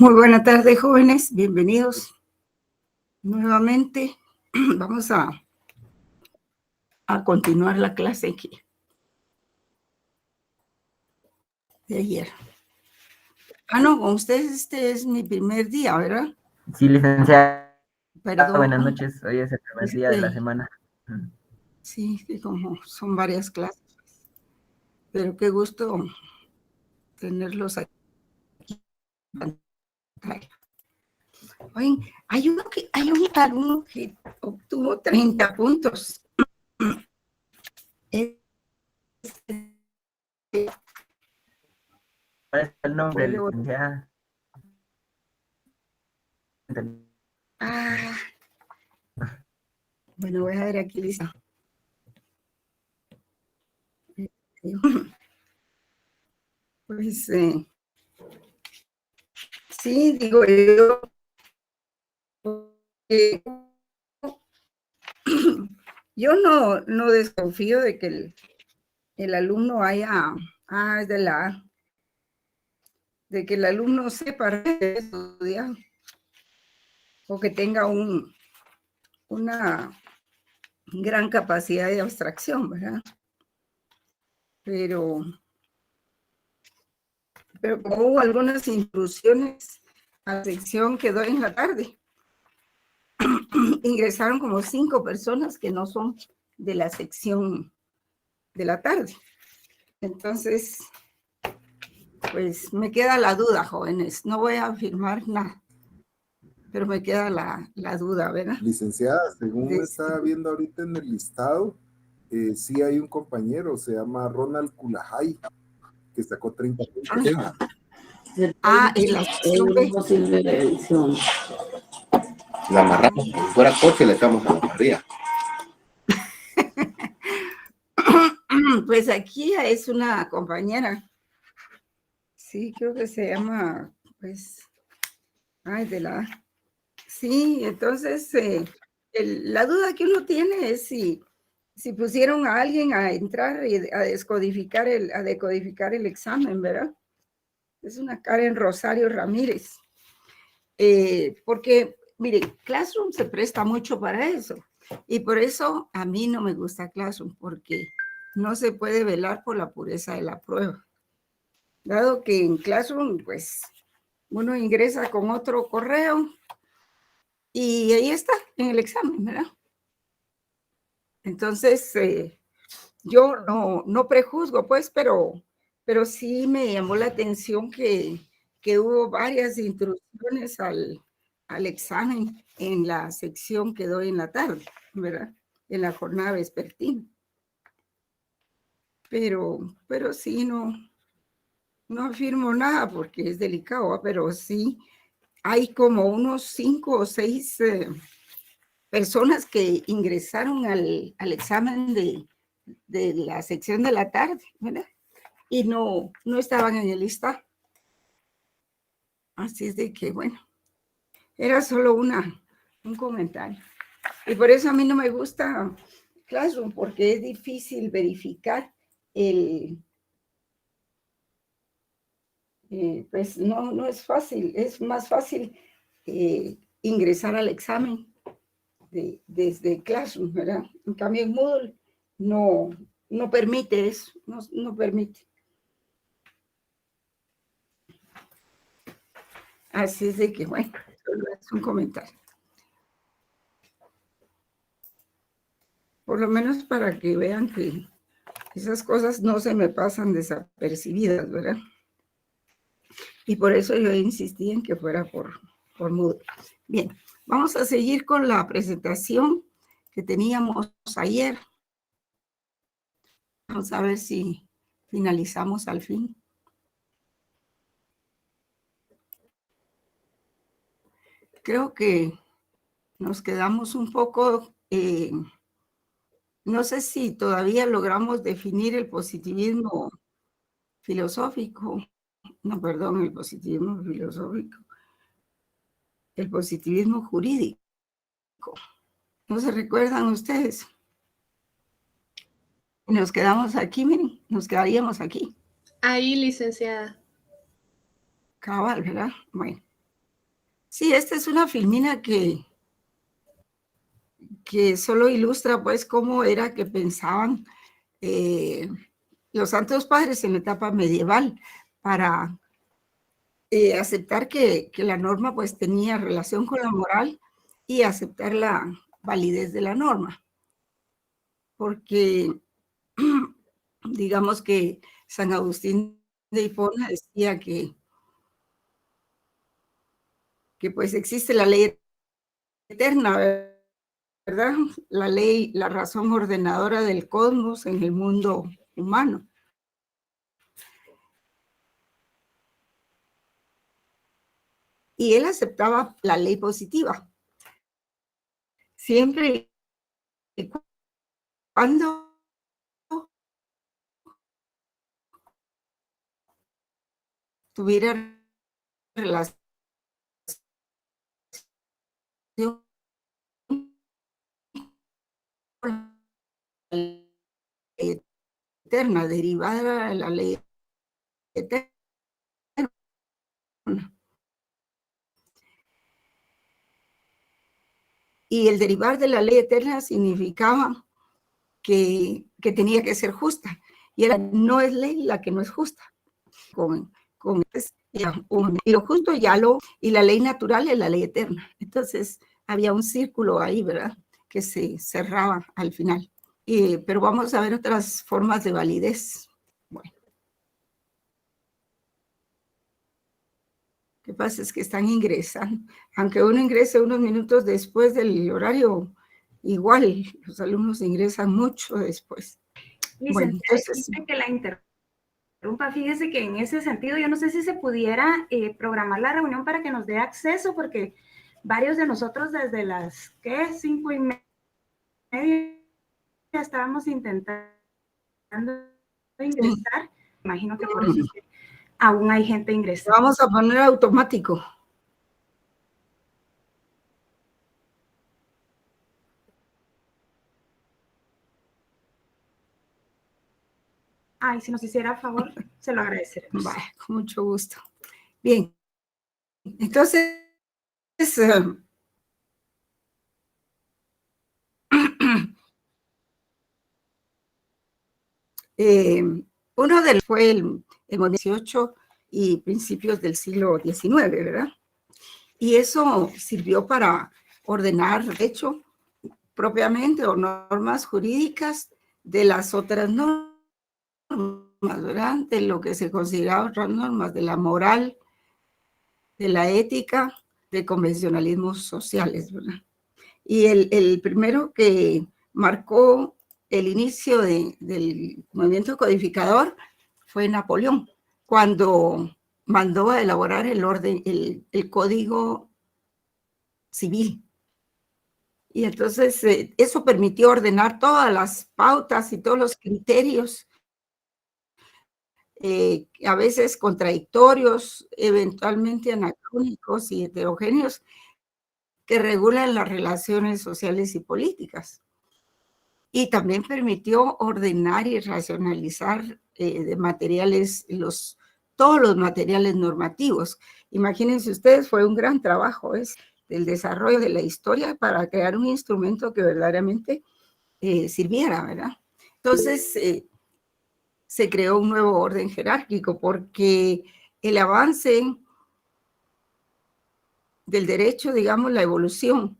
Muy buena tarde, jóvenes. Bienvenidos nuevamente. Vamos a continuar la clase aquí de ayer. No, con ustedes este es mi primer día, ¿verdad? Sí, licenciada. Perdón. Buenas noches. Hoy es el primer día de la semana. Sí, como son varias clases. Pero qué gusto tenerlos aquí. Oye, hay un alumno que obtuvo 30 puntos. ¿Cuál es el nombre, licenciada? Bueno, voy a ver aquí, lista. Pues sí, digo yo, yo no desconfío de que el alumno haya, es de la A, de que el alumno sepa estudiar o que tenga una gran capacidad de abstracción, ¿verdad? Pero como hubo algunas intrusiones a la sección que doy en la tarde, ingresaron como 5 personas que no son de la sección de la tarde. Entonces, pues me queda la duda, jóvenes. No voy a afirmar nada, pero me queda la duda, ¿verdad? Licenciada, según estaba viendo ahorita en el listado, sí hay un compañero, se llama Ronald Kulajay, que sacó 30 puntos. Y la sección B. La amarramos, si fuera coche le echamos a la parrilla. Pues aquí es una compañera. Sí, creo que se llama, pues, de la... Sí, entonces, la duda que uno tiene es si pusieron a alguien a entrar y a decodificar el examen, ¿verdad? Es una Karen Rosario Ramírez. Porque, mire, Classroom se presta mucho para eso. Y por eso a mí no me gusta Classroom, porque no se puede velar por la pureza de la prueba. Dado que en Classroom, pues, uno ingresa con otro correo y ahí está, en el examen, ¿verdad? Entonces, yo no prejuzgo, pues, pero sí me llamó la atención que hubo varias intrusiones al examen en la sección que doy en la tarde, ¿verdad? En la jornada vespertina. Pero sí, no afirmo nada porque es delicado, ¿verdad? Pero sí hay como unos 5 o 6 personas que ingresaron al examen de la sección de la tarde, ¿verdad? Y no estaban en el listado. Así es de que, bueno, era solo un comentario. Y por eso a mí no me gusta Classroom, porque es difícil verificar pues no es fácil, es más fácil ingresar al examen desde Classroom, ¿verdad? En cambio en Moodle no permite eso, no permite. Así es de que, bueno, solo es un comentario. Por lo menos para que vean que esas cosas no se me pasan desapercibidas, ¿verdad? Y por eso yo insistí en que fuera por Moodle. Bien, vamos a seguir con la presentación que teníamos ayer. Vamos a ver si finalizamos al fin. Creo que nos quedamos un poco... no sé si todavía logramos definir el positivismo filosófico. No, perdón, el positivismo filosófico. El positivismo jurídico. ¿No se recuerdan ustedes? Nos quedamos aquí, miren, nos quedaríamos aquí. Ahí, licenciada. Cabal, ¿verdad? Bueno, Sí, esta es una filmina que solo ilustra pues cómo era que pensaban los santos padres en la etapa medieval para aceptar que la norma pues tenía relación con la moral y aceptar la validez de la norma. Porque digamos que San Agustín de Hipona decía que pues existe la ley eterna, ¿verdad? La ley, la razón ordenadora del cosmos en el mundo humano. Y él aceptaba la ley positiva, siempre y cuando tuviera relación con la ley eterna, derivada de la ley eterna. Y el derivar de la ley eterna significaba que tenía que ser justa. Y era, no es ley la que no es justa. Y lo justo y la ley natural es la ley eterna. Entonces había un círculo ahí, ¿verdad? Que se cerraba al final. Pero vamos a ver otras formas de validez. Bueno. Lo que pasa es que están ingresando. Aunque uno ingrese unos minutos después del horario, igual los alumnos ingresan mucho después. Bueno, entonces que la interrumpa, fíjese que en ese sentido yo no sé si se pudiera programar la reunión para que nos dé acceso, porque varios de nosotros desde las 5:30 estábamos intentando ingresar. Imagino que por eso es que aún hay gente ingresando. Vamos a poner automático. Ay, si nos hiciera favor, se lo agradeceremos. Vale, con mucho gusto. Bien, entonces, uno de los fue el XVIII y principios del siglo XIX, ¿verdad? Y eso sirvió para ordenar derecho propiamente o normas jurídicas de las otras normas, ¿verdad? De lo que se consideraba otras normas, de la moral, de la ética, de convencionalismos sociales, ¿verdad? Y el primero que marcó el inicio del movimiento codificador fue Napoleón, cuando mandó a elaborar el orden, el código civil. Y entonces eso permitió ordenar todas las pautas y todos los criterios, a veces contradictorios, eventualmente anacrónicos y heterogéneos, que regulan las relaciones sociales y políticas. Y también permitió ordenar y racionalizar de materiales, todos los materiales normativos. Imagínense ustedes, fue un gran trabajo el desarrollo de la historia para crear un instrumento que verdaderamente sirviera, ¿verdad? Entonces, se creó un nuevo orden jerárquico porque el avance del derecho, digamos, la evolución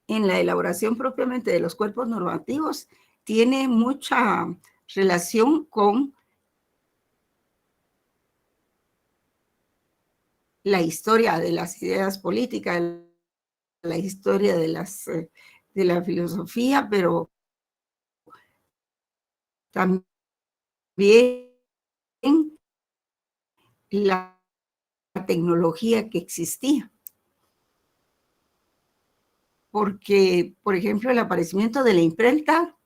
en la elaboración propiamente de los cuerpos normativos tiene mucha relación con la historia de las ideas políticas, la historia de la filosofía, pero también la tecnología que existía. Porque, por ejemplo, el aparecimiento de la imprenta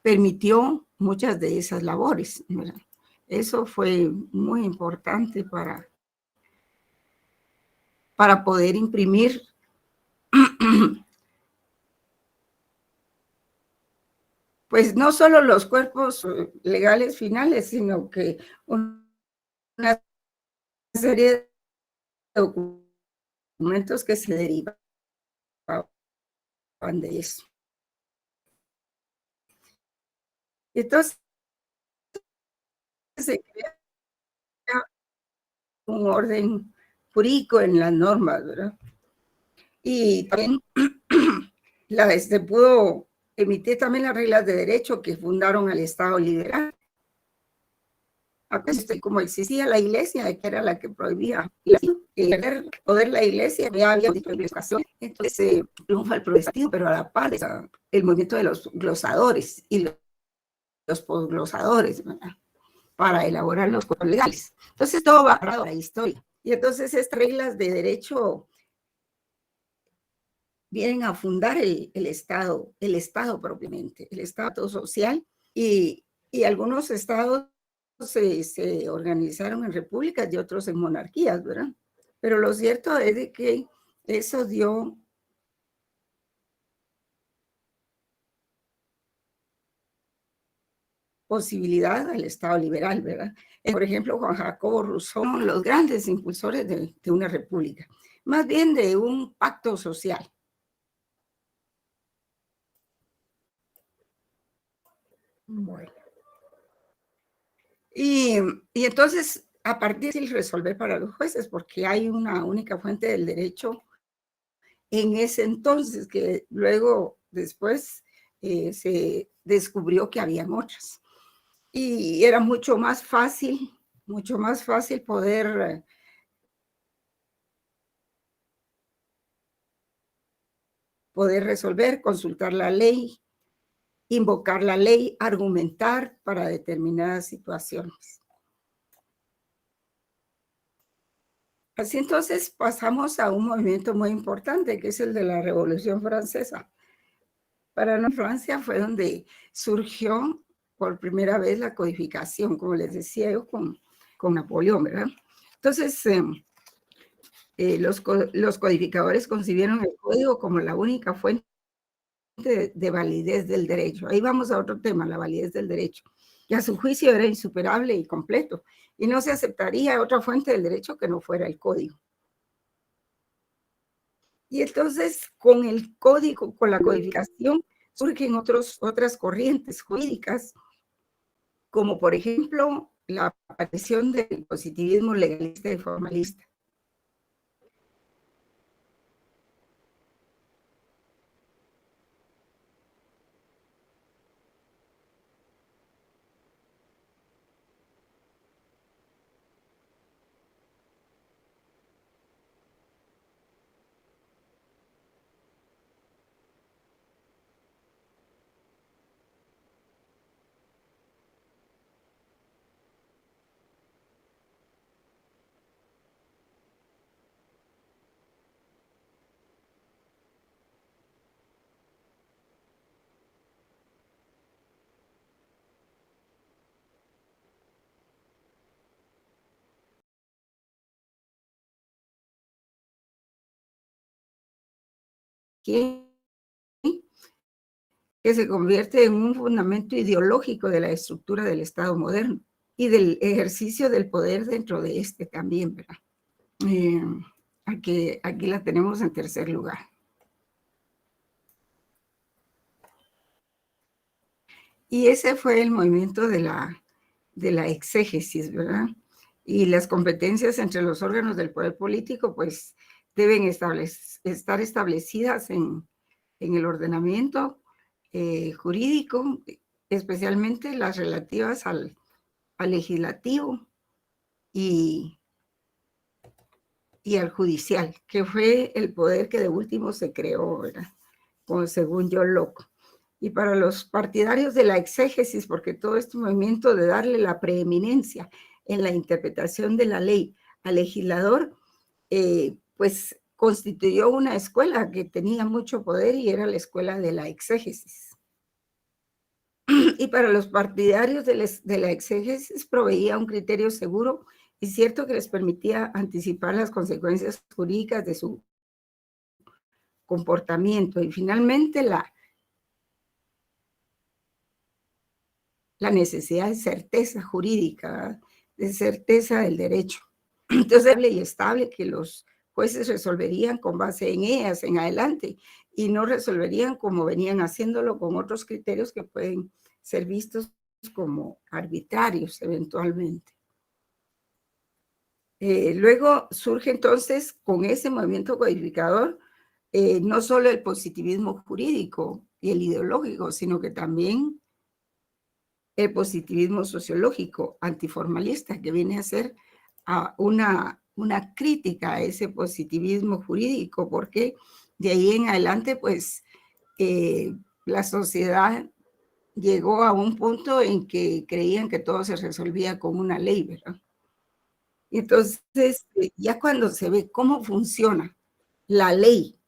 permitió muchas de esas labores, ¿verdad? Eso fue muy importante para poder imprimir pues no solo los cuerpos legales finales, sino que una serie de documentos que se derivaban de eso. Entonces, se crea un orden jurídico en las normas, ¿verdad? Y también se pudo emitir también las reglas de derecho que fundaron al Estado liberal. Como existía la iglesia, que era la que prohibía el poder la iglesia, ya había educación, entonces triunfa el protestantismo, pero a la par el movimiento de los glosadores y los posglosadores, ¿verdad?, para elaborar los códigos legales. Entonces todo va a la historia. Y entonces estas reglas de derecho vienen a fundar el Estado propiamente, el Estado social, y algunos estados se organizaron en repúblicas y otros en monarquías, ¿verdad? Pero lo cierto es de que eso dio posibilidad al Estado liberal, ¿verdad? Por ejemplo, Juan Jacobo Rousseau, los grandes impulsores de una república, más bien de un pacto social. Bueno. Y entonces, a partir de resolver para los jueces, porque hay una única fuente del derecho en ese entonces, que luego, después, se descubrió que habían otras. Y era mucho más fácil poder resolver, consultar la ley, invocar la ley, argumentar para determinadas situaciones. Así entonces pasamos a un movimiento muy importante, que es el de la Revolución Francesa. Para Francia fue donde surgió por primera vez la codificación, como les decía yo, con Napoleón, ¿verdad? Entonces, los codificadores concibieron el código como la única fuente de validez del derecho. Ahí vamos a otro tema, la validez del derecho, que a su juicio era insuperable y completo, y no se aceptaría otra fuente del derecho que no fuera el código. Y entonces, con el código, con la codificación, surgen otras corrientes jurídicas, como por ejemplo la aparición del positivismo legalista y formalista. Que se convierte en un fundamento ideológico de la estructura del Estado moderno y del ejercicio del poder dentro de este también, ¿verdad? Aquí la tenemos en tercer lugar. Y ese fue el movimiento de la exégesis, ¿verdad? Y las competencias entre los órganos del poder político, pues, deben estar establecidas en el ordenamiento jurídico, especialmente las relativas al legislativo y al judicial, que fue el poder que de último se creó, ¿verdad?, según John Locke. Y para los partidarios de la exégesis, porque todo este movimiento de darle la preeminencia en la interpretación de la ley al legislador, pues constituyó una escuela que tenía mucho poder y era la escuela de la exégesis. Y para los partidarios de la exégesis proveía un criterio seguro y cierto que les permitía anticipar las consecuencias jurídicas de su comportamiento. Y finalmente la necesidad de certeza jurídica, de certeza del derecho. Entonces, es estable que los jueces resolverían con base en ellas en adelante y no resolverían como venían haciéndolo con otros criterios que pueden ser vistos como arbitrarios eventualmente. Luego surge entonces con ese movimiento codificador no solo el positivismo jurídico y el ideológico, sino que también el positivismo sociológico antiformalista, que viene a ser una crítica a ese positivismo jurídico, porque de ahí en adelante, pues, la sociedad llegó a un punto en que creían que todo se resolvía con una ley, ¿verdad? Entonces, ya cuando se ve cómo funciona la ley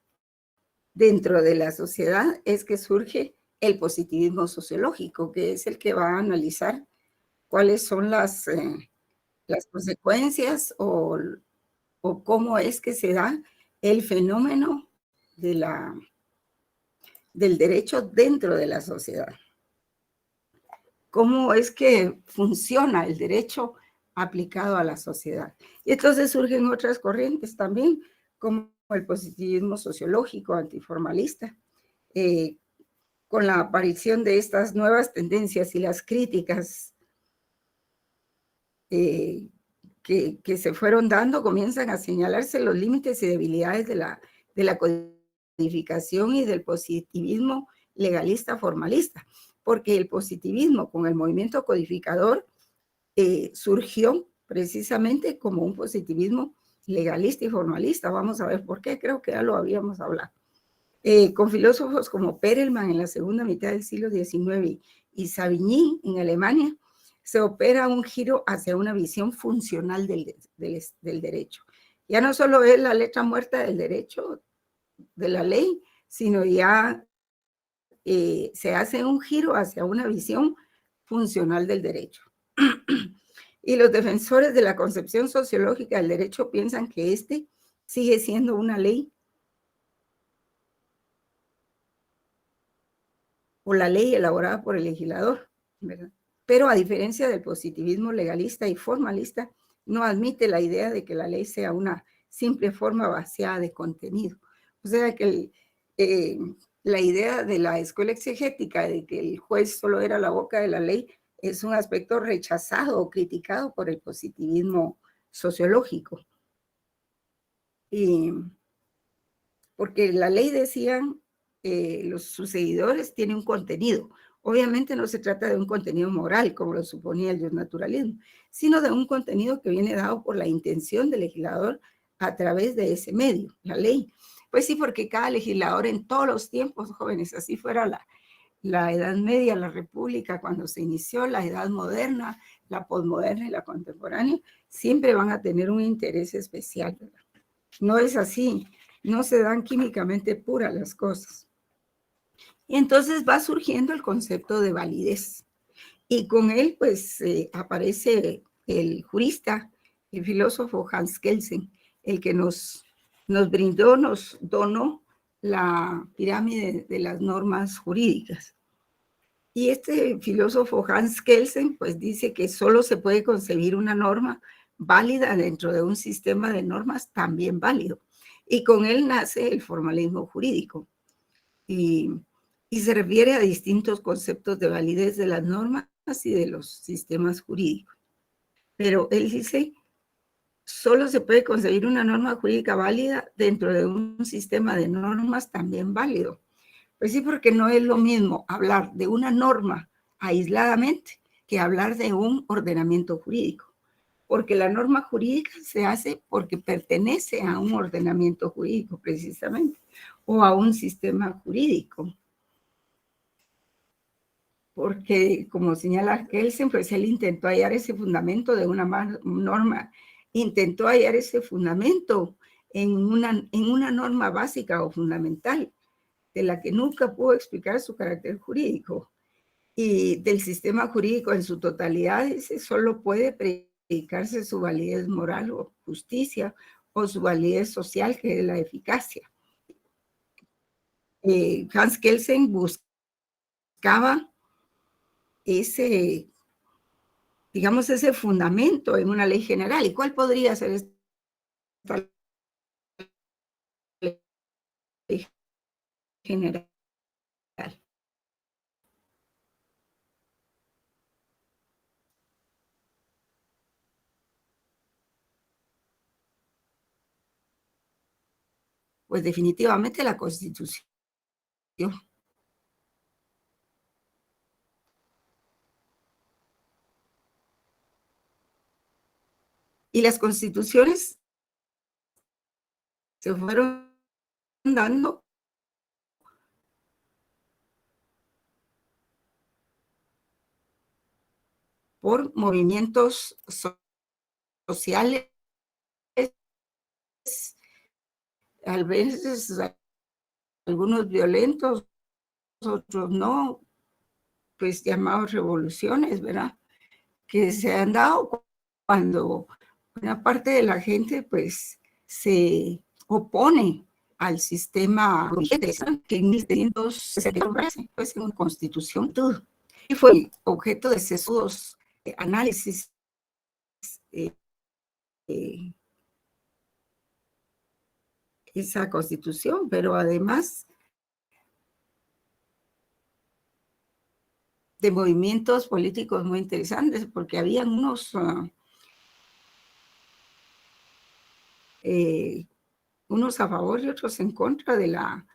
dentro de la sociedad, es que surge el positivismo sociológico, que es el que va a analizar cuáles son las consecuencias o cómo es que se da el fenómeno del derecho dentro de la sociedad. Cómo es que funciona el derecho aplicado a la sociedad. Y entonces surgen otras corrientes también, como el positivismo sociológico antiformalista, con la aparición de estas nuevas tendencias y las críticas que se fueron dando, comienzan a señalarse los límites y debilidades de la codificación y del positivismo legalista formalista, porque el positivismo con el movimiento codificador surgió precisamente como un positivismo legalista y formalista. Vamos a ver por qué, creo que ya lo habíamos hablado. Con filósofos como Perelman en la segunda mitad del siglo XIX y Savigny en Alemania, se opera un giro hacia una visión funcional del derecho. Ya no solo es la letra muerta del derecho, de la ley, sino ya se hace un giro hacia una visión funcional del derecho. Y los defensores de la concepción sociológica del derecho piensan que este sigue siendo una ley o la ley elaborada por el legislador, ¿verdad? Pero a diferencia del positivismo legalista y formalista, no admite la idea de que la ley sea una simple forma vaciada de contenido. O sea que la idea de la escuela exegética de que el juez solo era la boca de la ley es un aspecto rechazado o criticado por el positivismo sociológico. Porque la ley, decían, sus seguidores, tiene un contenido. Obviamente no se trata de un contenido moral, como lo suponía el naturalismo, sino de un contenido que viene dado por la intención del legislador a través de ese medio, la ley. Pues sí, porque cada legislador en todos los tiempos, jóvenes, así fuera la Edad Media, la República, cuando se inició, la Edad Moderna, la posmoderna y la contemporánea, siempre van a tener un interés especial, ¿verdad? No es así, no se dan químicamente puras las cosas. Y entonces va surgiendo el concepto de validez. Y con él, pues, aparece el jurista, el filósofo Hans Kelsen, el que nos donó la pirámide de las normas jurídicas. Y este filósofo Hans Kelsen, pues, dice que solo se puede concebir una norma válida dentro de un sistema de normas también válido. Y con él nace el formalismo jurídico. Y se refiere a distintos conceptos de validez de las normas y de los sistemas jurídicos. Pero él dice, solo se puede concebir una norma jurídica válida dentro de un sistema de normas también válido. Pues sí, porque no es lo mismo hablar de una norma aisladamente que hablar de un ordenamiento jurídico. Porque la norma jurídica se hace porque pertenece a un ordenamiento jurídico precisamente, o a un sistema jurídico. Porque, como señala Kelsen, pues él intentó hallar ese fundamento de una norma, intentó hallar ese fundamento en una norma básica o fundamental, de la que nunca pudo explicar su carácter jurídico. Y del sistema jurídico en su totalidad, ese solo puede predicarse su validez moral o justicia, o su validez social, que es la eficacia. Hans Kelsen buscaba ese, digamos, ese fundamento en una ley general. ¿Y cuál podría ser esta general. Pues definitivamente la Constitución. Y las constituciones se fueron dando por movimientos sociales, a veces algunos violentos, otros no, pues llamados revoluciones, ¿verdad? Que se han dado cuando una parte de la gente pues se opone al sistema que en 1963 pues en una constitución todo. Y fue objeto de sesudos análisis esa constitución, pero además de movimientos políticos muy interesantes, porque habían unos a favor y otros en contra de la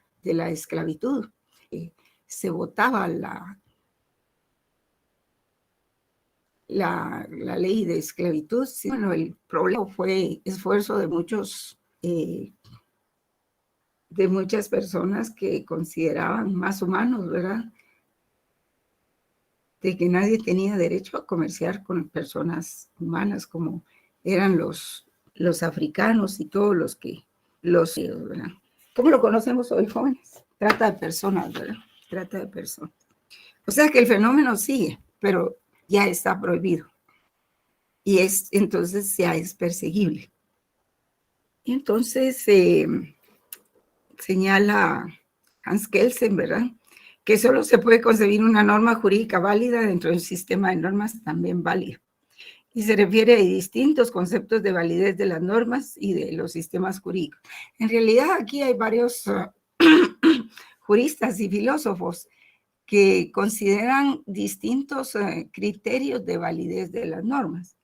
esclavitud. Se votaba la ley de esclavitud. Sí, bueno, el problema fue esfuerzo de muchas personas que consideraban más humanos, ¿verdad? De que nadie tenía derecho a comerciar con personas humanas como eran los africanos y todos ¿verdad? ¿Cómo lo conocemos hoy, jóvenes? Trata de personas, ¿verdad? Trata de personas. O sea que el fenómeno sigue, pero ya está prohibido. Y entonces ya es perseguible. Entonces señala Hans Kelsen, ¿verdad? Que solo se puede concebir una norma jurídica válida dentro de un sistema de normas también válido. Y se refiere a distintos conceptos de validez de las normas y de los sistemas jurídicos. En realidad aquí hay varios juristas y filósofos que consideran distintos criterios de validez de las normas.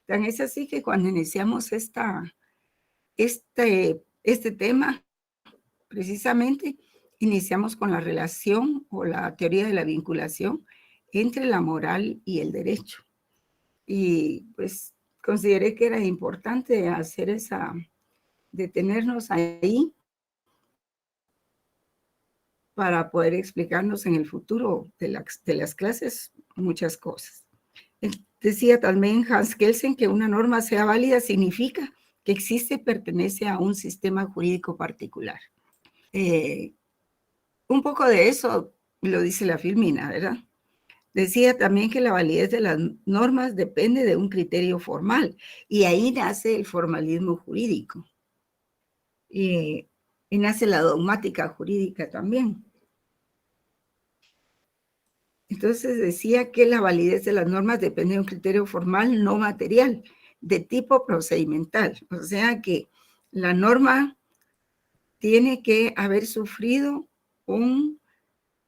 Tan es así que cuando iniciamos este tema, precisamente iniciamos con la relación o la teoría de la vinculación entre la moral y el derecho. Y pues consideré que era importante hacer detenernos ahí para poder explicarnos en el futuro de las clases muchas cosas. Decía también Hans Kelsen que una norma sea válida significa que existe y pertenece a un sistema jurídico particular. Un poco de eso lo dice la Filmina, ¿verdad? Decía también que la validez de las normas depende de un criterio formal y ahí nace el formalismo jurídico y nace la dogmática jurídica también. Entonces decía que la validez de las normas depende de un criterio formal no material, de tipo procedimental. O sea que la norma tiene que haber sufrido un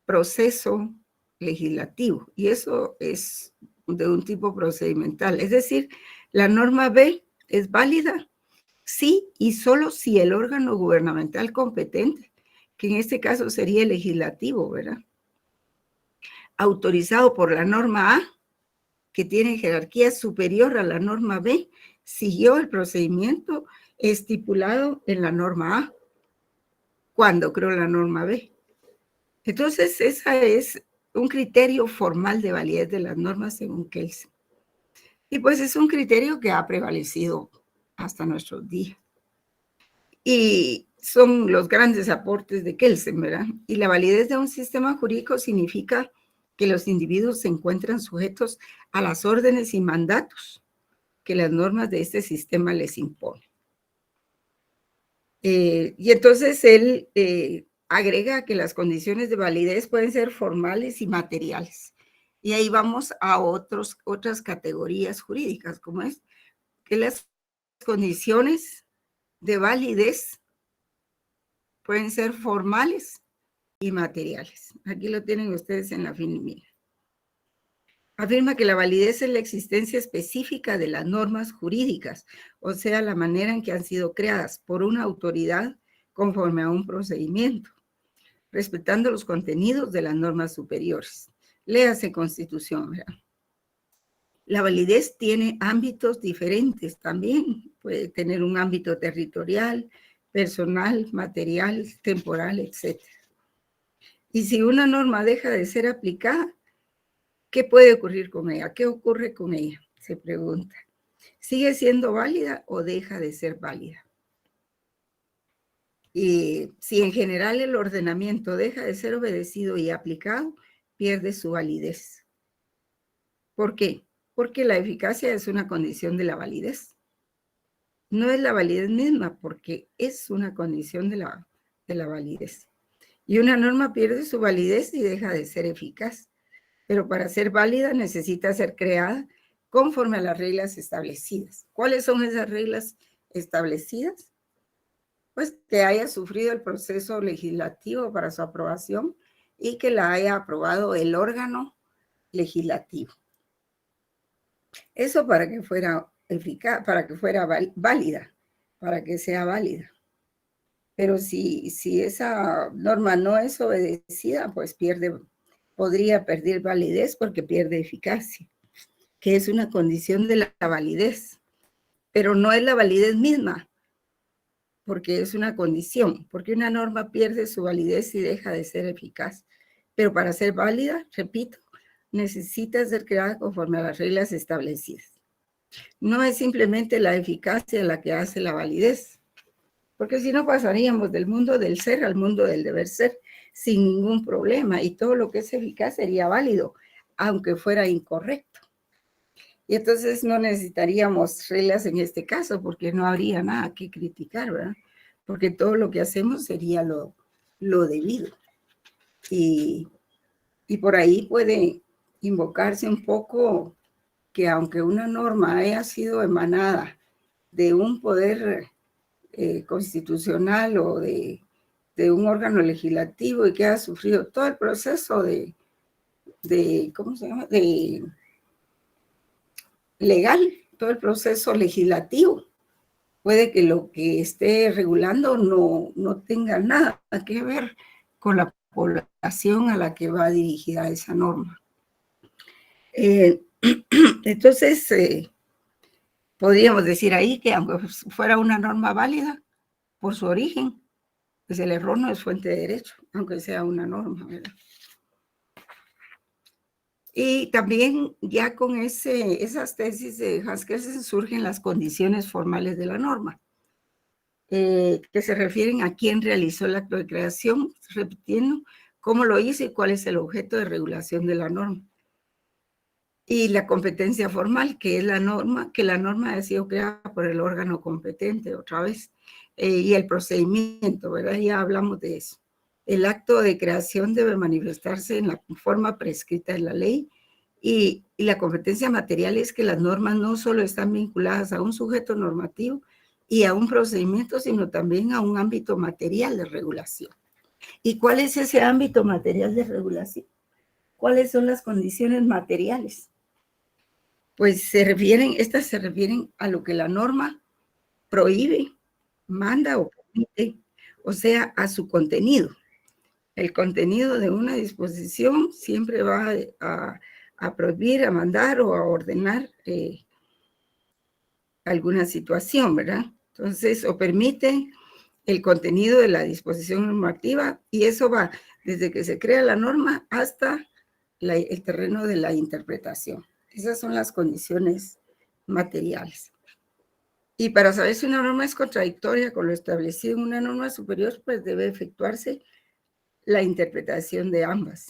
proceso legislativo y eso es de un tipo procedimental. Es decir, la norma B es válida sí y solo si el órgano gubernamental competente, que en este caso sería el legislativo, ¿verdad?, autorizado por la norma A, que tiene jerarquía superior a la norma B, siguió el procedimiento estipulado en la norma A cuando creó la norma B. Entonces, ese es un criterio formal de validez de las normas según Kelsen. Y pues es un criterio que ha prevalecido hasta nuestros días. Y son los grandes aportes de Kelsen, ¿verdad? Y la validez de un sistema jurídico significa que los individuos se encuentran sujetos a las órdenes y mandatos que las normas de este sistema les imponen. Y entonces él agrega que las condiciones de validez pueden ser formales y materiales. Y ahí vamos a otras categorías jurídicas, como es que las condiciones de validez pueden ser formales y materiales. Aquí lo tienen ustedes en la filmina. Afirma que la validez es la existencia específica de las normas jurídicas, o sea, la manera en que han sido creadas por una autoridad conforme a un procedimiento, respetando los contenidos de las normas superiores. Léase Constitución, ¿verdad? La validez tiene ámbitos diferentes también. Puede tener un ámbito territorial, personal, material, temporal, etc. Y si una norma deja de ser aplicada, ¿qué puede ocurrir con ella? ¿Qué ocurre con ella? Se pregunta. ¿Sigue siendo válida o deja de ser válida? Y si en general el ordenamiento deja de ser obedecido y aplicado, pierde su validez. ¿Por qué? Porque la eficacia es una condición de la validez. No es la validez misma, porque es una condición de la validez. Y una norma pierde su validez y deja de ser eficaz. Pero para ser válida necesita ser creada conforme a las reglas establecidas. ¿Cuáles son esas reglas establecidas? Pues que haya sufrido el proceso legislativo para su aprobación y que la haya aprobado el órgano legislativo. Eso para que fuera eficaz, para que fuera válida, para que sea válida. Pero si esa norma no es obedecida, pues podría perder validez porque pierde eficacia, que es una condición de la validez, pero no es la validez misma, porque es una condición, porque una norma pierde su validez y deja de ser eficaz. Pero para ser válida, repito, necesita ser creada conforme a las reglas establecidas. No es simplemente la eficacia la que hace la validez, porque si no pasaríamos del mundo del ser al mundo del deber ser sin ningún problema y todo lo que es eficaz sería válido, aunque fuera incorrecto. Y entonces no necesitaríamos reglas en este caso porque no habría nada que criticar, ¿verdad? Porque todo lo que hacemos sería lo debido. Y por ahí puede invocarse un poco que aunque una norma haya sido emanada de un poder constitucional o de un órgano legislativo y que ha sufrido todo el proceso de ¿cómo se llama? De legal, todo el proceso legislativo. Puede que lo que esté regulando no tenga nada que ver con la población a la que va dirigida esa norma. Entonces, podríamos decir ahí que aunque fuera una norma válida por su origen, pues el error no es fuente de derecho, aunque sea una norma, ¿verdad? Y también ya con esas tesis de Hans Kelsen surgen las condiciones formales de la norma, que se refieren a quién realizó el acto de creación, repitiendo cómo lo hizo y cuál es el objeto de regulación de la norma. Y la competencia formal, que es la norma ha sido creada por el órgano competente, otra vez, y el procedimiento, ¿verdad? Ya hablamos de eso. El acto de creación debe manifestarse en la forma prescrita en la ley y la competencia material es que las normas no solo están vinculadas a un sujeto normativo y a un procedimiento, sino también a un ámbito material de regulación. ¿Y cuál es ese ámbito material de regulación? ¿Cuáles son las condiciones materiales? Pues estas se refieren a lo que la norma prohíbe, manda o permite, o sea, a su contenido. El contenido de una disposición siempre va a prohibir, a mandar o a ordenar alguna situación, ¿verdad? Entonces, o permite el contenido de la disposición normativa y eso va desde que se crea la norma hasta el terreno de la interpretación. Esas son las condiciones materiales. Y para saber si una norma es contradictoria con lo establecido en una norma superior, pues debe efectuarse la interpretación de ambas.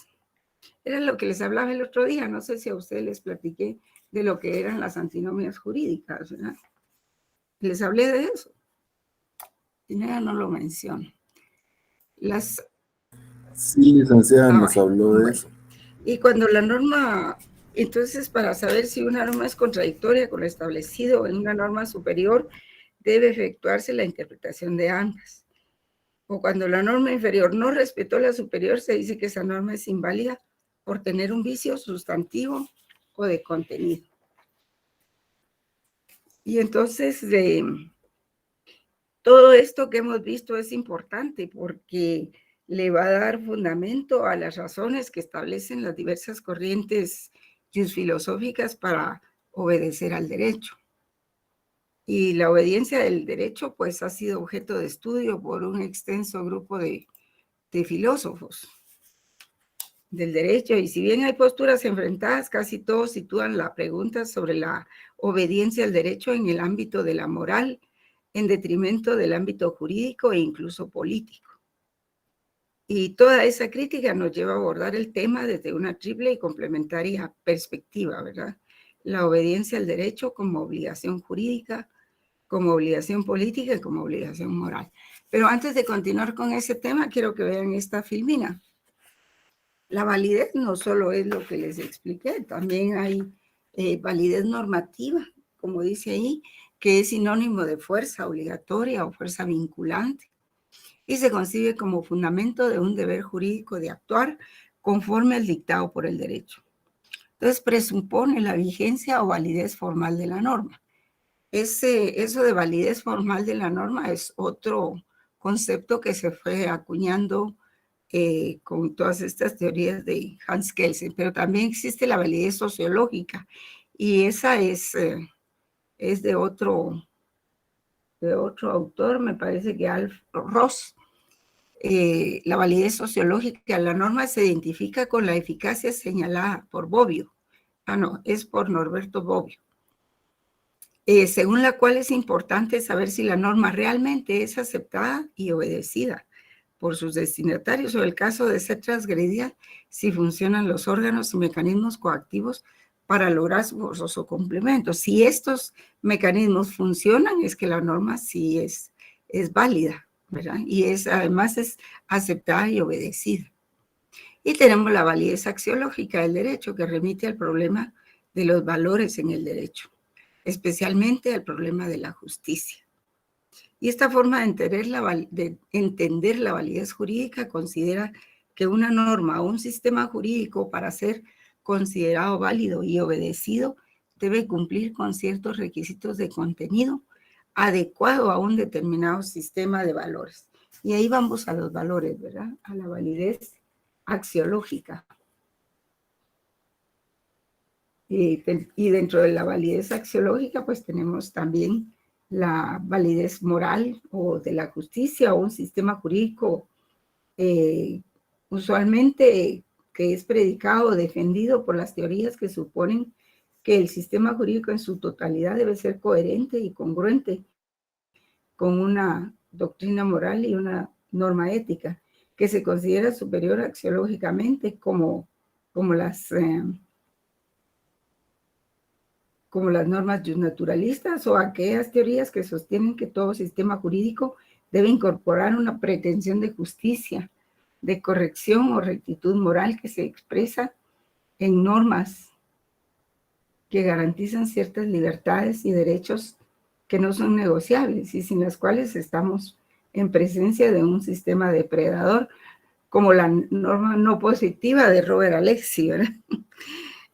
Era lo que les hablaba el otro día, no sé si a ustedes les platiqué de lo que eran las antinomias jurídicas, ¿verdad? Les hablé de eso. Pineda no lo menciona. Sí, licenciada, nos habló de eso. Y cuando la norma, entonces para saber si una norma es contradictoria con lo establecido en una norma superior, debe efectuarse la interpretación de ambas. o cuando la norma inferior no respetó la superior, se dice que esa norma es inválida por tener un vicio sustantivo o de contenido. Y entonces, todo esto que hemos visto es importante porque le va a dar fundamento a las razones que establecen las diversas corrientes filosóficas para obedecer al derecho. Y la obediencia del derecho, pues, ha sido objeto de estudio por un extenso grupo de filósofos del derecho. Y si bien hay posturas enfrentadas, casi todos sitúan la pregunta sobre la obediencia al derecho en el ámbito de la moral, en detrimento del ámbito jurídico e incluso político. Y toda esa crítica nos lleva a abordar el tema desde una triple y complementaria perspectiva, ¿verdad? La obediencia al derecho como obligación jurídica, como obligación política y como obligación moral. Pero antes de continuar con ese tema, quiero que vean esta filmina. La validez no solo es lo que les expliqué, también hay validez normativa, como dice ahí, que es sinónimo de fuerza obligatoria o fuerza vinculante, y se concibe como fundamento de un deber jurídico de actuar conforme al dictado por el derecho. Entonces, presupone la vigencia o validez formal de la norma. Eso de validez formal de la norma es otro concepto que se fue acuñando con todas estas teorías de Hans Kelsen, pero también existe la validez sociológica, y esa es de otro autor, me parece que Alf Ross. La validez sociológica, la norma se identifica con la eficacia señalada por Bobbio. Es por Norberto Bobbio. Según la cual es importante saber si la norma realmente es aceptada y obedecida por sus destinatarios, o el caso de ser transgredida, si funcionan los órganos y mecanismos coactivos para lograr su forzoso cumplimiento. Si estos mecanismos funcionan, es que la norma sí es válida, ¿verdad? Y además es aceptada y obedecida. Y tenemos la validez axiológica del derecho, que remite al problema de los valores en el derecho, especialmente al problema de la justicia. Y esta forma de entender la validez jurídica considera que una norma o un sistema jurídico, para ser considerado válido y obedecido, debe cumplir con ciertos requisitos de contenido adecuado a un determinado sistema de valores. Y ahí vamos a los valores, ¿verdad? A la validez axiológica. Y dentro de la validez axiológica, pues tenemos también la validez moral o de la justicia, o un sistema jurídico usualmente que es predicado o defendido por las teorías que suponen que el sistema jurídico en su totalidad debe ser coherente y congruente con una doctrina moral y una norma ética, que se considera superior axiológicamente como las normas justnaturalistas, o aquellas teorías que sostienen que todo sistema jurídico debe incorporar una pretensión de justicia, de corrección o rectitud moral que se expresa en normas que garantizan ciertas libertades y derechos que no son negociables y sin las cuales estamos en presencia de un sistema depredador, como la norma no positiva de Robert Alexy, ¿verdad?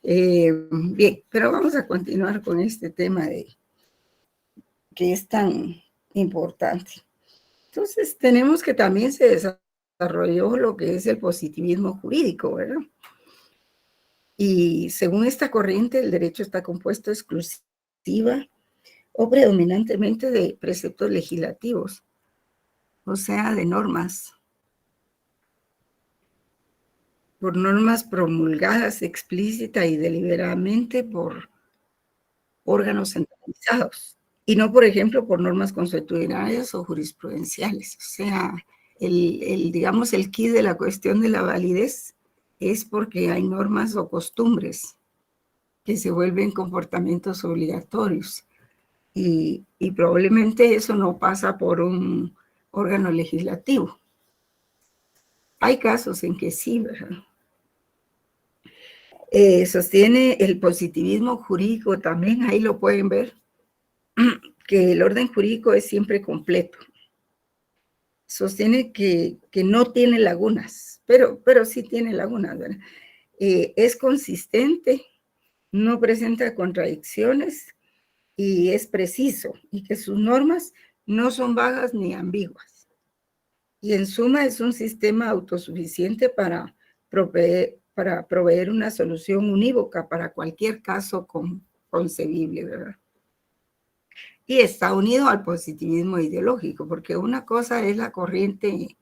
Bien, pero vamos a continuar con este tema que es tan importante. Entonces, tenemos que también se desarrolló lo que es el positivismo jurídico, ¿verdad? Y según esta corriente, el derecho está compuesto exclusiva o predominantemente de preceptos legislativos, o sea, de normas, por normas promulgadas explícita y deliberadamente por órganos centralizados, y no, por ejemplo, por normas consuetudinarias o jurisprudenciales. O sea, digamos, el quid de la cuestión de la validez es porque hay normas o costumbres que se vuelven comportamientos obligatorios, y probablemente eso no pasa por un órgano legislativo. Hay casos en que sí, ¿verdad? Sostiene el positivismo jurídico también, ahí lo pueden ver, que el orden jurídico es siempre completo, sostiene que no tiene lagunas, pero sí tiene lagunas, ¿verdad? Es consistente, no presenta contradicciones y es preciso, y que sus normas no son vagas ni ambiguas. Y en suma es un sistema autosuficiente para proveer una solución unívoca para cualquier caso concebible, ¿verdad? Y está unido al positivismo ideológico, porque una cosa es la corriente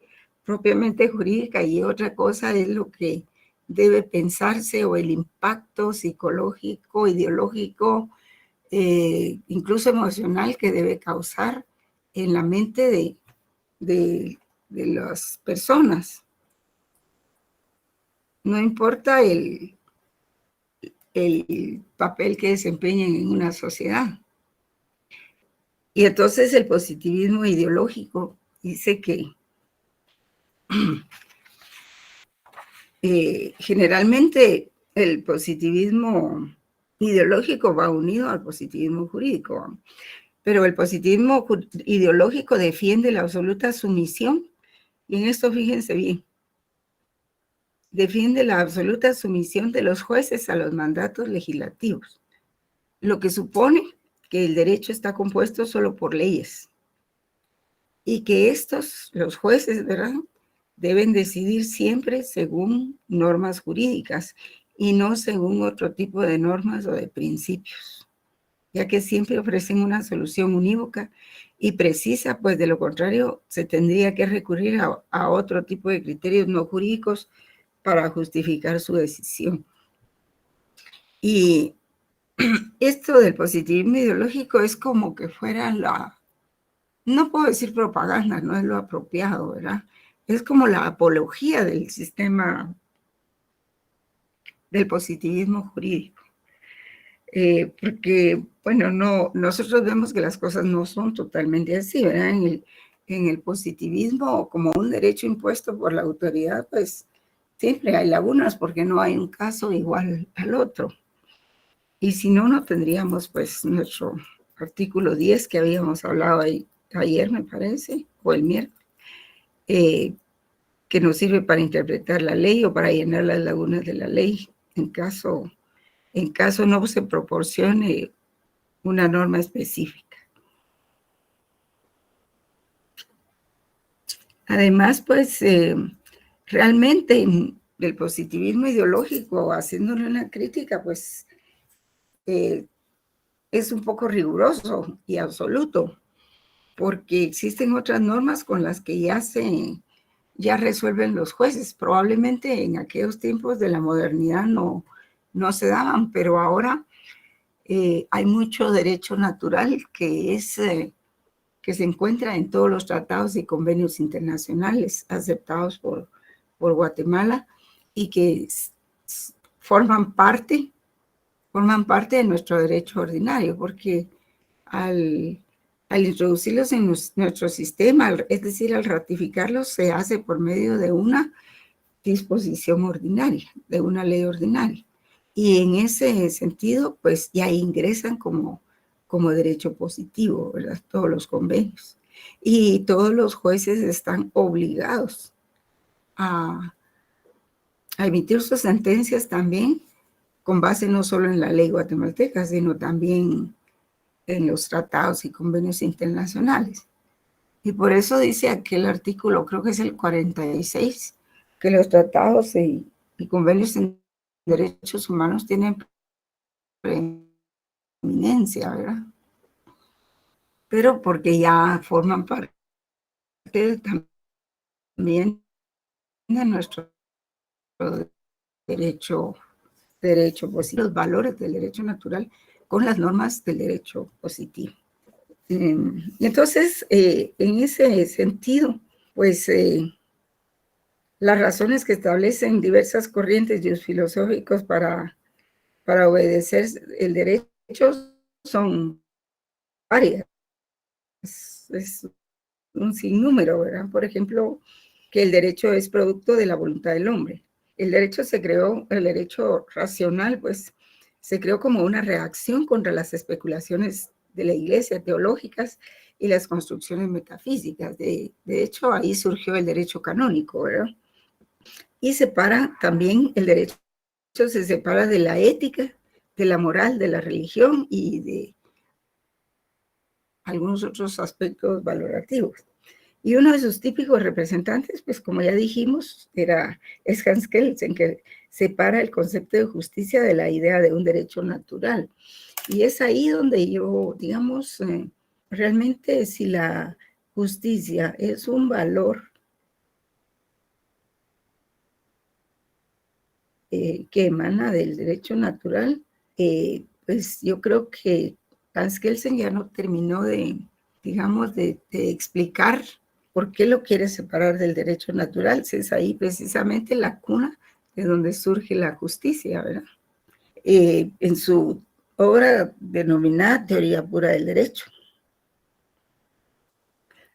propiamente jurídica y otra cosa es lo que debe pensarse o el impacto psicológico, ideológico, incluso emocional que debe causar en la mente de las personas. No importa el papel que desempeñen en una sociedad. Y entonces el positivismo ideológico dice que generalmente el positivismo ideológico va unido al positivismo jurídico, pero el positivismo ideológico defiende la absoluta sumisión, y en esto fíjense bien, defiende la absoluta sumisión de los jueces a los mandatos legislativos, lo que supone que el derecho está compuesto solo por leyes y que los jueces, ¿verdad?, deben decidir siempre según normas jurídicas y no según otro tipo de normas o de principios, ya que siempre ofrecen una solución unívoca y precisa, pues de lo contrario se tendría que recurrir a otro tipo de criterios no jurídicos para justificar su decisión. Y esto del positivismo ideológico es como que fuera no puedo decir propaganda, no es lo apropiado, ¿verdad? Es como la apología del sistema del positivismo jurídico. Porque, bueno, nosotros vemos que las cosas no son totalmente así, ¿verdad? En el positivismo, como un derecho impuesto por la autoridad, pues siempre hay lagunas porque no hay un caso igual al otro. Y si no, no tendríamos pues nuestro artículo 10 que habíamos hablado ayer, me parece, o el miércoles, que nos sirve para interpretar la ley o para llenar las lagunas de la ley en caso no se proporcione una norma específica. Además, pues, realmente el positivismo ideológico, haciéndole una crítica, pues, es un poco riguroso y absoluto, porque existen otras normas con las que ya resuelven los jueces. Probablemente en aquellos tiempos de la modernidad no se daban, pero ahora hay mucho derecho natural que se encuentra en todos los tratados y convenios internacionales aceptados por Guatemala y que forman parte de nuestro derecho ordinario, porque al introducirlos en nuestro sistema, es decir, al ratificarlos, se hace por medio de una disposición ordinaria, de una ley ordinaria. Y en ese sentido, pues ya ingresan como derecho positivo, ¿verdad? Todos los convenios. Y todos los jueces están obligados a emitir sus sentencias también con base no solo en la ley guatemalteca, sino también en los tratados y convenios internacionales. Y por eso dice aquel artículo, creo que es el 46, que los tratados y convenios en derechos humanos tienen preeminencia, ¿verdad? Pero porque ya forman parte también de nuestro derecho positivo, los valores del derecho natural con las normas del derecho positivo. Y entonces, en ese sentido, pues las razones que establecen diversas corrientes filosóficas para obedecer el derecho son varias. Es un sinnúmero, ¿verdad? Por ejemplo, que el derecho es producto de la voluntad del hombre. El derecho racional, pues, se creó como una reacción contra las especulaciones de la iglesia teológicas y las construcciones metafísicas. De hecho, ahí surgió el derecho canónico, ¿verdad? Y separa también el derecho, se separa de la ética, de la moral, de la religión y de algunos otros aspectos valorativos. Y uno de sus típicos representantes, pues como ya dijimos, es Hans Kelsen, que separa el concepto de justicia de la idea de un derecho natural. Y es ahí donde yo, digamos, realmente si la justicia es un valor que emana del derecho natural, pues yo creo que Hans Kelsen ya no terminó de, digamos, de explicar por qué lo quiere separar del derecho natural. Es ahí precisamente la cuna de donde surge la justicia, ¿verdad? En su obra denominada Teoría Pura del Derecho,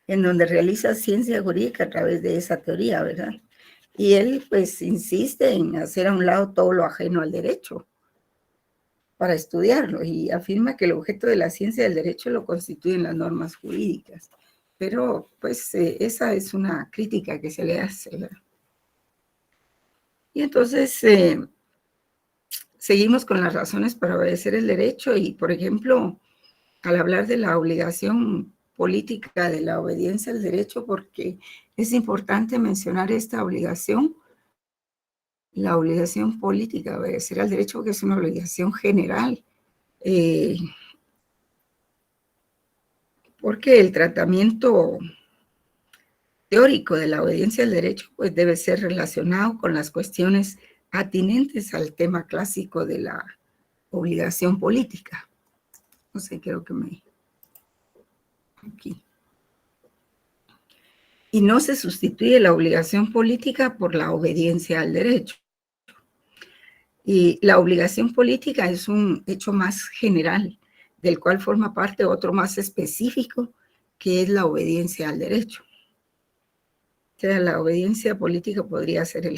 en donde realiza ciencia jurídica a través de esa teoría, ¿verdad? Y él, pues, insiste en hacer a un lado todo lo ajeno al derecho para estudiarlo y afirma que el objeto de la ciencia del derecho lo constituyen las normas jurídicas. Pero, pues, esa es una crítica que se le hace, ¿verdad? Y entonces, seguimos con las razones para obedecer el derecho y, por ejemplo, al hablar de la obligación política de la obediencia al derecho, porque es importante mencionar esta obligación, la obligación política de obedecer al derecho, que es una obligación general, porque el tratamiento teórico de la obediencia al derecho pues debe ser relacionado con las cuestiones atinentes al tema clásico de la obligación política. No sé, creo que aquí. Y no se sustituye la obligación política por la obediencia al derecho. Y la obligación política es un hecho más general, del cual forma parte otro más específico, que es la obediencia al derecho. O sea, la obediencia política podría ser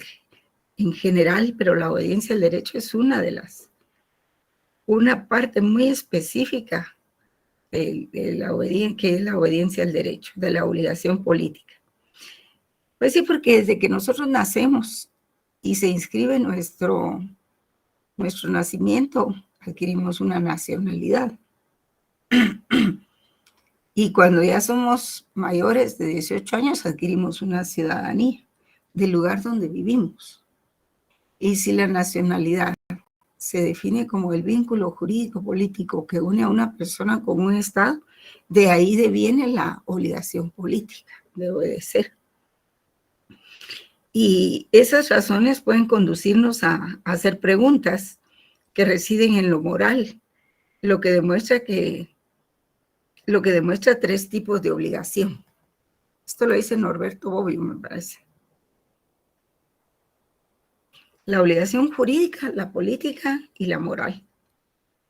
en general, pero la obediencia al derecho es una parte muy específica de la obediencia, que es la obediencia al derecho, de la obligación política. Pues sí, porque desde que nosotros nacemos y se inscribe nuestro nacimiento, adquirimos una nacionalidad. Y cuando ya somos mayores de 18 años, adquirimos una ciudadanía del lugar donde vivimos. Y si la nacionalidad se define como el vínculo jurídico político que une a una persona con un Estado, de ahí deviene la obligación política de obedecer. Y esas razones pueden conducirnos a hacer preguntas que residen en lo moral, lo que demuestra tres tipos de obligación. Esto lo dice Norberto Bobbio, me parece. La obligación jurídica, la política y la moral.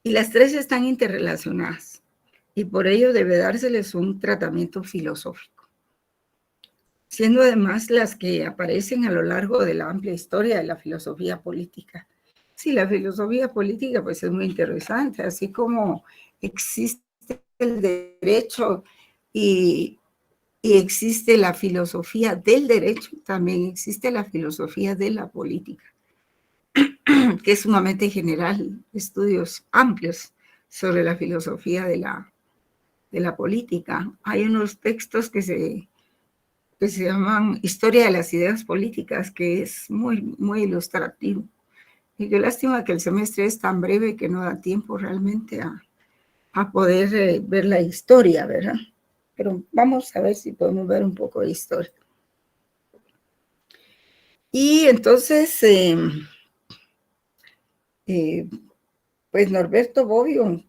Y las tres están interrelacionadas y por ello debe dárseles un tratamiento filosófico, siendo además las que aparecen a lo largo de la amplia historia de la filosofía política. Sí, la filosofía política pues es muy interesante, así como existe el derecho y existe la filosofía del derecho, también existe la filosofía de la política, que es sumamente general, estudios amplios sobre la filosofía de la política. Hay unos textos que se llaman Historia de las Ideas Políticas, que es muy, muy ilustrativo. Y qué lástima que el semestre es tan breve que no da tiempo realmente a poder ver la historia, ¿verdad? Pero vamos a ver si podemos ver un poco de historia. Y entonces, pues Norberto Bobbio,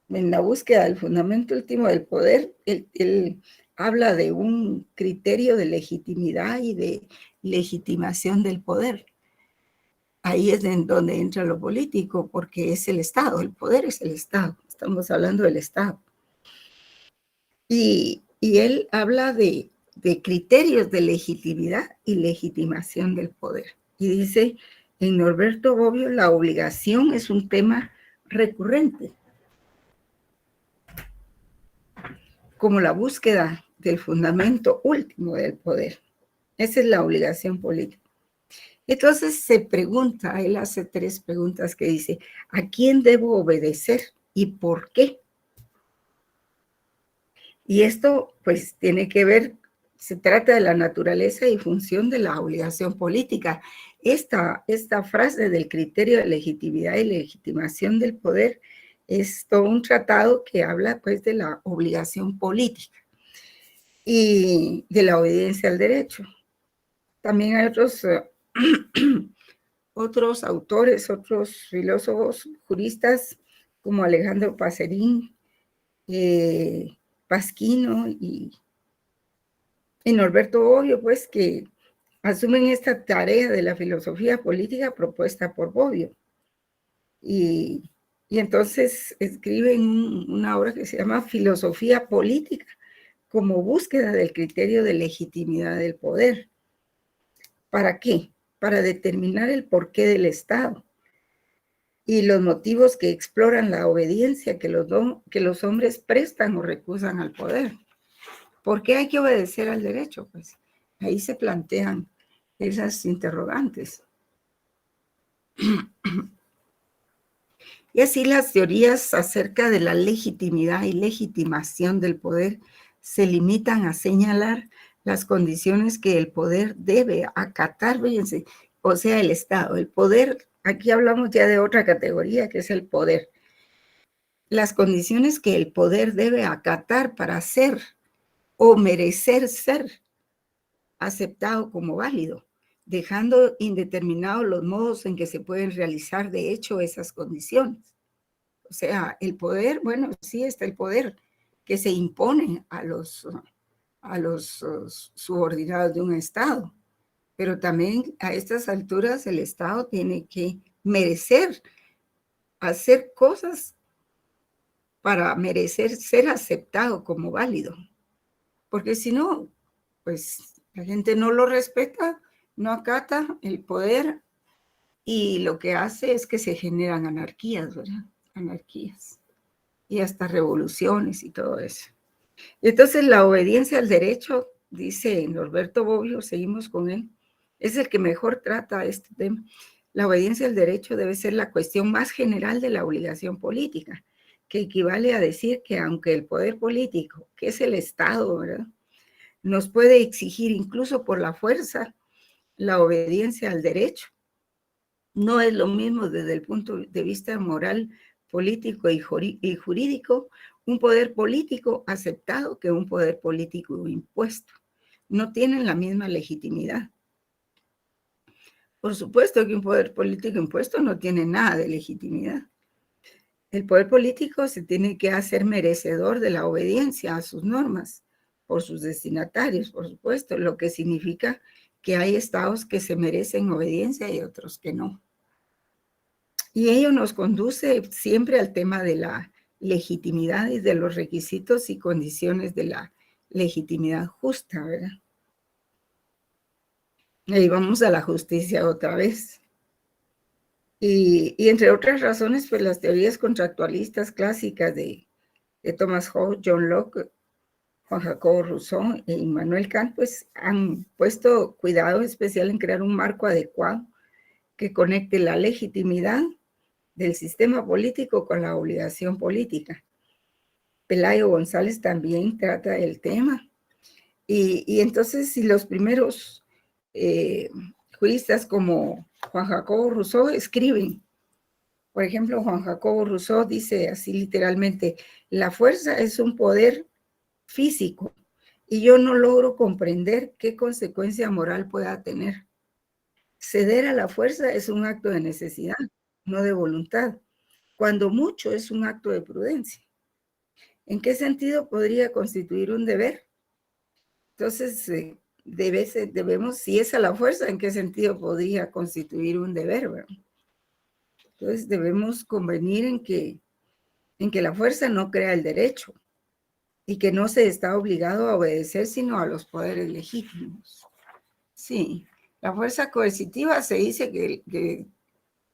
en la búsqueda del fundamento último del poder, él habla de un criterio de legitimidad y de legitimación del poder. Ahí es en donde entra lo político, porque es el Estado, el poder es el Estado, estamos hablando del Estado. Y él habla de criterios de legitimidad y legitimación del poder. Y dice, en Norberto Bobbio, la obligación es un tema recurrente, como la búsqueda del fundamento último del poder. Esa es la obligación política. Entonces se pregunta, él hace 3 preguntas que dice, ¿a quién debo obedecer y por qué? Y esto pues tiene que ver, se trata de la naturaleza y función de la obligación política. Esta frase del criterio de legitimidad y legitimación del poder es todo un tratado que habla pues de la obligación política y de la obediencia al derecho. También hay otros autores, otros filósofos, juristas como Alejandro Pacerín, Pasquino y Norberto Bobbio, pues que asumen esta tarea de la filosofía política propuesta por Bobbio. Y entonces escriben una obra que se llama Filosofía Política, como búsqueda del criterio de legitimidad del poder. ¿Para qué? Para determinar el porqué del Estado y los motivos que exploran la obediencia que los hombres prestan o recusan al poder. ¿Por qué hay que obedecer al derecho? Pues ahí se plantean esas interrogantes. Y así las teorías acerca de la legitimidad y legitimación del poder se limitan a señalar las condiciones que el poder debe acatar, fíjense, o sea, el Estado. El poder, aquí hablamos ya de otra categoría que es el poder. Las condiciones que el poder debe acatar para ser o merecer ser aceptado como válido, dejando indeterminados los modos en que se pueden realizar de hecho esas condiciones. O sea, el poder, bueno, sí está el poder que se impone a los subordinados de un Estado, pero también a estas alturas el Estado tiene que merecer hacer cosas para merecer ser aceptado como válido, porque si no, pues la gente no lo respeta, no acata el poder y lo que hace es que se generan anarquías, ¿verdad? Anarquías y hasta revoluciones y todo eso. Y entonces la obediencia al derecho, dice Norberto Bobbio, seguimos con él, es el que mejor trata este tema. La obediencia al derecho debe ser la cuestión más general de la obligación política, que equivale a decir que aunque el poder político, que es el Estado, ¿verdad?, nos puede exigir incluso por la fuerza la obediencia al derecho, no es lo mismo desde el punto de vista moral, político y jurídico un poder político aceptado que un poder político impuesto. No tienen la misma legitimidad. Por supuesto que un poder político impuesto no tiene nada de legitimidad. El poder político se tiene que hacer merecedor de la obediencia a sus normas por sus destinatarios, por supuesto, lo que significa que hay estados que se merecen obediencia y otros que no. Y ello nos conduce siempre al tema de la legitimidad y de los requisitos y condiciones de la legitimidad justa, ¿verdad? Y vamos a la justicia otra vez. Y entre otras razones, pues las teorías contractualistas clásicas de Thomas Hobbes, John Locke, Juan Jacobo Rousseau e Immanuel Kant, pues han puesto cuidado especial en crear un marco adecuado que conecte la legitimidad del sistema político con la obligación política. Pelayo González también trata el tema. Y entonces, si los primeros juristas como Juan Jacobo Rousseau escriben, por ejemplo, Juan Jacobo Rousseau dice así literalmente, la fuerza es un poder físico y yo no logro comprender qué consecuencia moral pueda tener. Ceder a la fuerza es un acto de necesidad, no de voluntad. Cuando mucho es un acto de prudencia. ¿En qué sentido podría constituir un deber? Entonces, debemos, si es a la fuerza, ¿en qué sentido podría constituir un deber? ¿Verdad? Entonces, debemos convenir en que la fuerza no crea el derecho y que no se está obligado a obedecer sino a los poderes legítimos. Sí, la fuerza coercitiva se dice que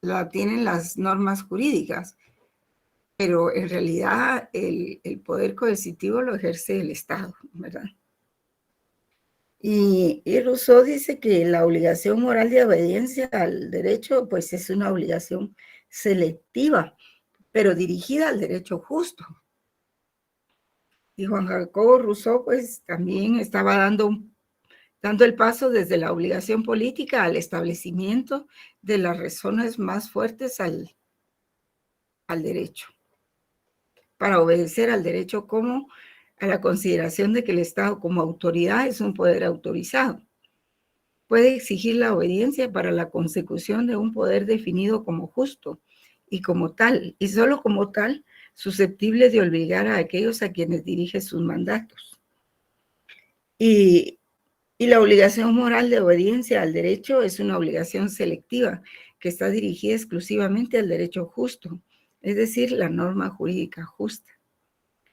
la tienen las normas jurídicas, pero en realidad el poder coercitivo lo ejerce el Estado, ¿verdad? Y Rousseau dice que la obligación moral de obediencia al derecho, pues es una obligación selectiva, pero dirigida al derecho justo. Y Juan Jacobo Rousseau, pues también estaba dando el paso desde la obligación política al establecimiento de las razones más fuertes al derecho, para obedecer al derecho como a la consideración de que el Estado como autoridad es un poder autorizado. Puede exigir la obediencia para la consecución de un poder definido como justo y como tal, y solo como tal, susceptible de obligar a aquellos a quienes dirige sus mandatos. Y la obligación moral de obediencia al derecho es una obligación selectiva que está dirigida exclusivamente al derecho justo, es decir, la norma jurídica justa.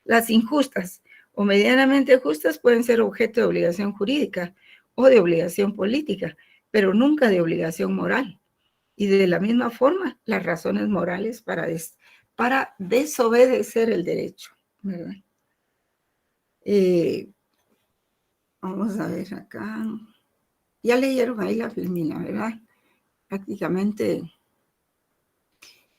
Las injustas o medianamente justas pueden ser objeto de obligación jurídica o de obligación política, pero nunca de obligación moral. Y de la misma forma, las razones morales para desobedecer el derecho, ¿verdad? Vamos a ver acá. Ya leyeron ahí la filmina, ¿verdad? Prácticamente,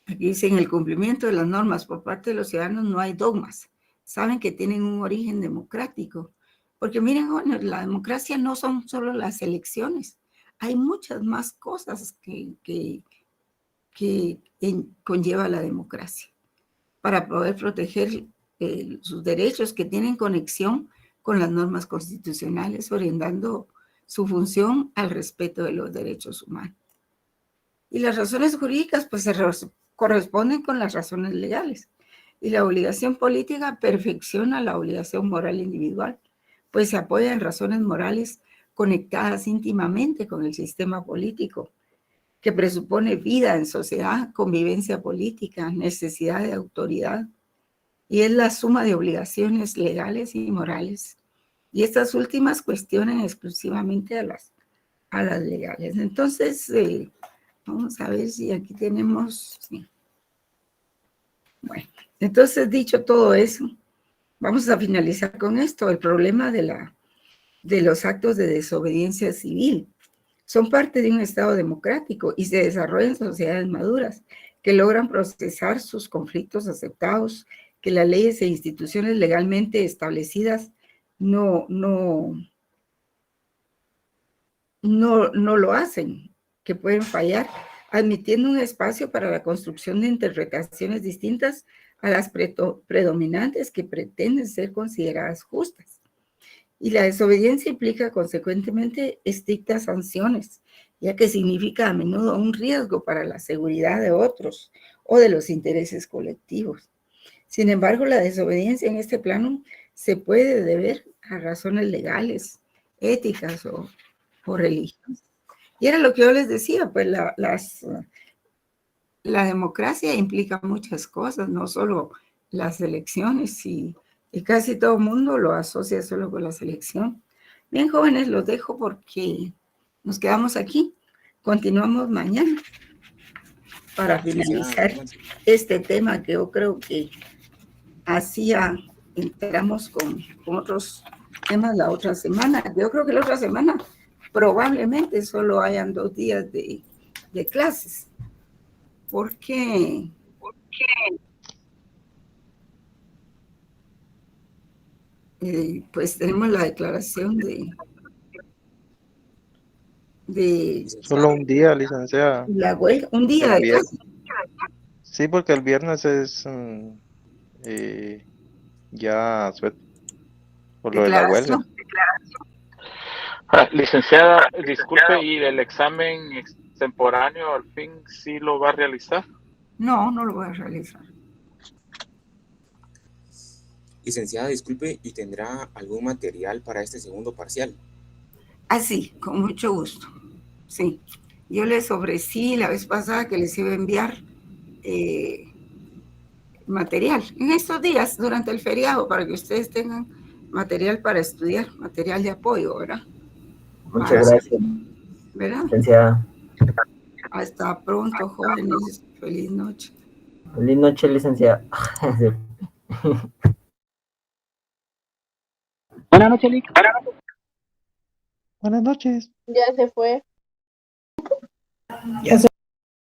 aquí dice, en el cumplimiento de las normas por parte de los ciudadanos no hay dogmas. Saben que tienen un origen democrático. Porque miren, jóvenes, la democracia no son solo las elecciones. Hay muchas más cosas que conlleva la democracia para poder proteger sus derechos que tienen conexión con las normas constitucionales, orientando su función al respeto de los derechos humanos. Y las razones jurídicas pues se corresponden con las razones legales. Y la obligación política perfecciona la obligación moral individual, pues se apoya en razones morales conectadas íntimamente con el sistema político, que presupone vida en sociedad, convivencia política, necesidad de autoridad, y es la suma de obligaciones legales y morales. Y estas últimas cuestionan exclusivamente a las legales. Entonces, vamos a ver si aquí tenemos... Sí. Bueno, entonces, dicho todo eso, vamos a finalizar con esto. El problema de los actos de desobediencia civil son parte de un Estado democrático y se desarrollan sociedades maduras que logran procesar sus conflictos aceptados, que las leyes e instituciones legalmente establecidas no lo hacen, que pueden fallar, admitiendo un espacio para la construcción de interpretaciones distintas a las predominantes que pretenden ser consideradas justas. Y la desobediencia implica consecuentemente estrictas sanciones, ya que significa a menudo un riesgo para la seguridad de otros o de los intereses colectivos. Sin embargo, la desobediencia en este plano se puede deber a razones legales, éticas o religiosas. Y era lo que yo les decía, pues la democracia implica muchas cosas, no solo las elecciones, y casi todo el mundo lo asocia solo con la selección. Bien, jóvenes, los dejo porque nos quedamos aquí. Continuamos mañana para finalizar este tema que yo creo que así entramos con otros temas la otra semana. Yo creo que la otra semana probablemente solo hayan 2 días de clases. Porque pues tenemos la declaración de Solo un día, licenciada. la huelga, un día de clase. Sí, porque el viernes es ya por lo de la huelga. Licenciada, disculpe, ¿y el examen extemporáneo al fin sí lo va a realizar? No, no lo voy a realizar. Licenciada, disculpe, ¿y tendrá algún material para este segundo parcial? Sí, con mucho gusto. Sí, yo les ofrecí la vez pasada que les iba a enviar material en estos días, durante el feriado, para que ustedes tengan material para estudiar, material de apoyo, ¿verdad? Muchas gracias, ¿verdad? licenciada. Hasta pronto, jóvenes. Feliz noche. Feliz noche, licenciada. Buenas noches, Lick. Buenas noches. Ya se fue. Ya se